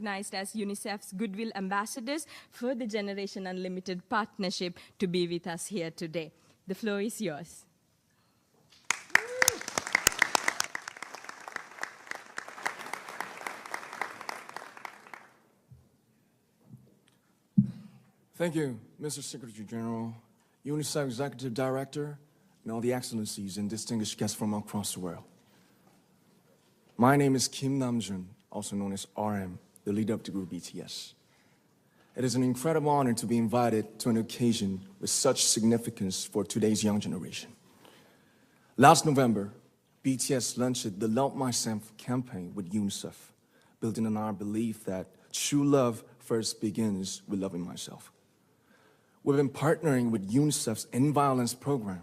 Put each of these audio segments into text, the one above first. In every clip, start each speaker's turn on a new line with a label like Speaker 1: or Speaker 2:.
Speaker 1: recognized as UNICEF's Goodwill Ambassadors for the Generation Unlimited partnership to be with us here today. The floor is yours.
Speaker 2: Thank you, Mr. Secretary General, UNICEF Executive Director, and all the excellencies and distinguished guests from across the world. My name is Kim Namjoon, also known as RM, the leader of the group BTS. It is an incredible honor to be invited to an occasion with such significance for today's young generation. Last November, BTS launched the Love Myself campaign with UNICEF, building on our belief that true love first begins with loving myself. We've been partnering with UNICEF's End Violence program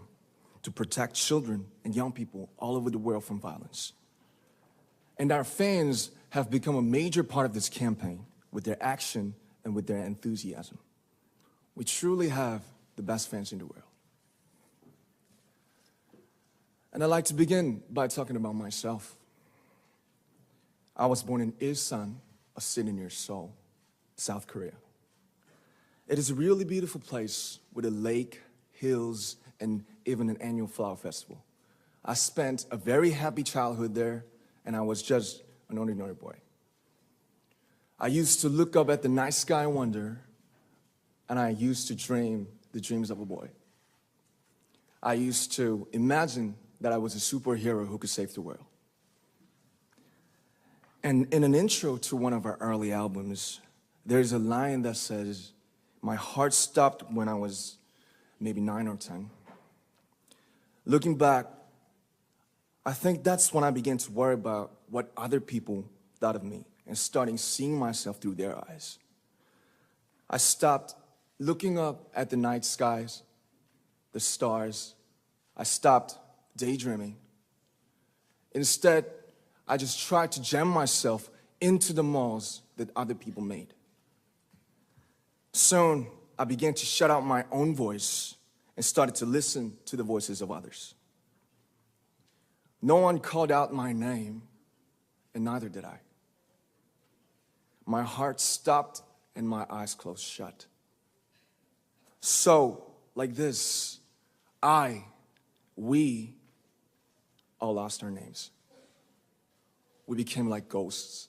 Speaker 2: to protect children and young people all over the world from violence. And our fans have become a major part of this campaign with their action and with their enthusiasm. We truly have the best fans in the world. And I'd like to begin by talking about myself. I was born in Ilsan, a city near Seoul, South Korea. It is a really beautiful place with a lake, hills, and even an annual flower festival. I spent a very happy childhood there, and I was just an ordinary boy. I used to look up at the night sky and wonder, and I used to dream the dreams of a boy. I used to imagine that I was a superhero who could save the world. And in an intro to one of our early albums, there's a line that says, "My heart stopped when I was maybe 9 or 10. Looking back, I think that's when I began to worry about what other people thought of me and starting seeing myself through their eyes. I stopped looking up at the night skies, the stars. I stopped daydreaming. Instead, I just tried to jam myself into the malls that other people made. Soon, I began to shut out my own voice and started to listen to the voices of others. No one called out my name, and neither did I. My heart stopped and my eyes closed shut. So, like this, we all lost our names. We became like ghosts.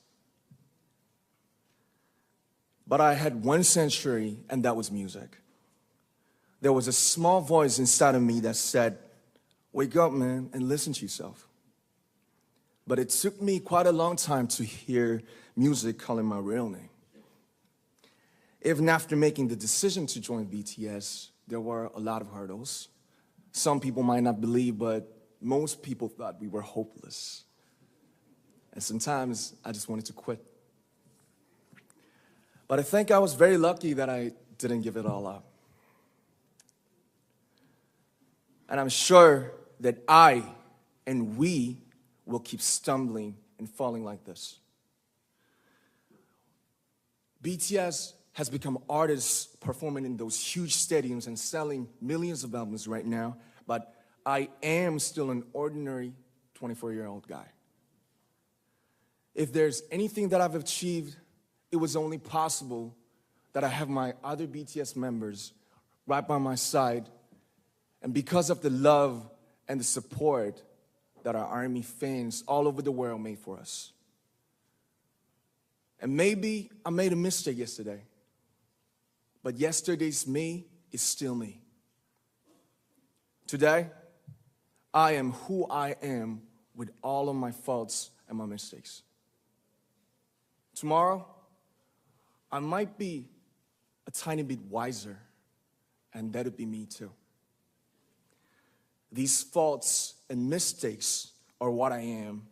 Speaker 2: But I had one sanctuary, and that was music. There was a small voice inside of me that said, "Wake up, man, and listen to yourself." But it took me quite a long time to hear music calling my real name. Even after making the decision to join BTS, there were a lot of hurdles. Some people might not believe, but most people thought we were hopeless. And sometimes I just wanted to quit. But I think I was very lucky that I didn't give it all up. And I'm sure that I and we will keep stumbling and falling like this. BTS has become artists performing in those huge stadiums and selling millions of albums right now, but I am still an ordinary 24-year-old guy. If there's anything that I've achieved, it was only possible that I have my other BTS members right by my side, and because of the love and the support that our ARMY fans all over the world made for us. And maybe I made a mistake yesterday, but yesterday's me is still me. Today, I am who I am with all of my faults and my mistakes. Tomorrow, I might be a tiny bit wiser, and that would be me too. These faults and mistakes are what I am,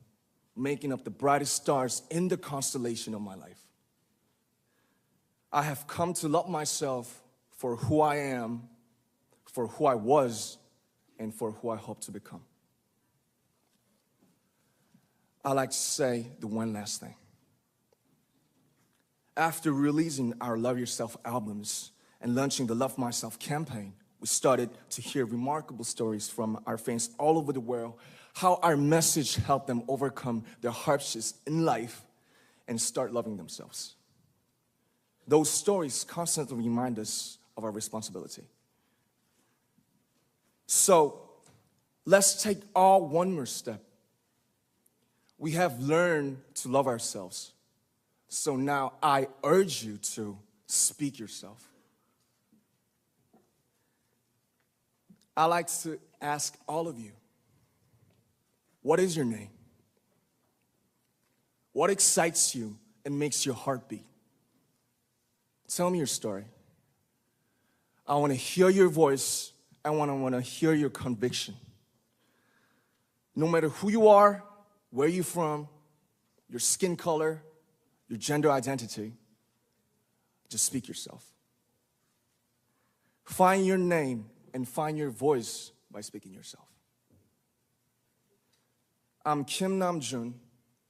Speaker 2: making up the brightest stars in the constellation of my life. I have come to love myself for who I am, for who I was, and for who I hope to become. I'd like to say the one last thing. After releasing our Love Yourself albums and launching the Love Myself campaign, we started to hear remarkable stories from our fans all over the world, how our message helped them overcome their hardships in life and start loving themselves. those stories constantly remind us of our responsibility. So let's take all one more step. We have learned to love ourselves. So now I urge you to speak yourself. I like to ask all of you, what is your name? What excites you and makes your heart beat? Tell me your story. I want to hear your voice. I want to hear your conviction. No matter who you are, where you're from, your skin color, your gender identity, just speak yourself. Find your name and find your voice by speaking yourself. I'm Kim Namjoon,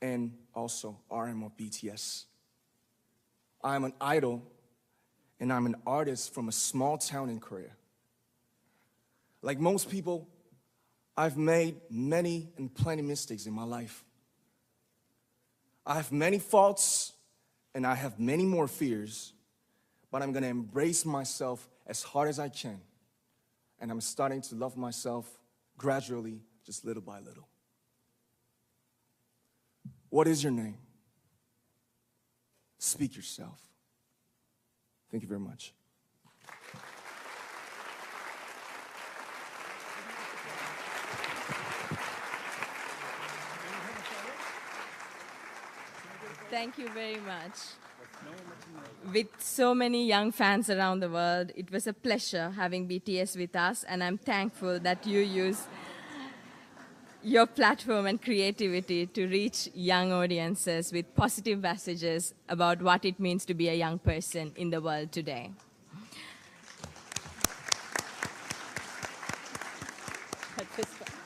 Speaker 2: and also RM of BTS. I'm an idol, and I'm an artist from a small town in Korea. Like most people, I've made many and plenty mistakes in my life. I have many faults, and I have many more fears, but I'm gonna embrace myself as hard as I can, and I'm starting to love myself gradually, just little by little. What is your name? Speak yourself. Thank you very much.
Speaker 1: Thank you very much. With so many young fans around the world, it was a pleasure having BTS with us, and I'm thankful that you use your platform and creativity to reach young audiences with positive messages about what it means to be a young person in the world today. At this point.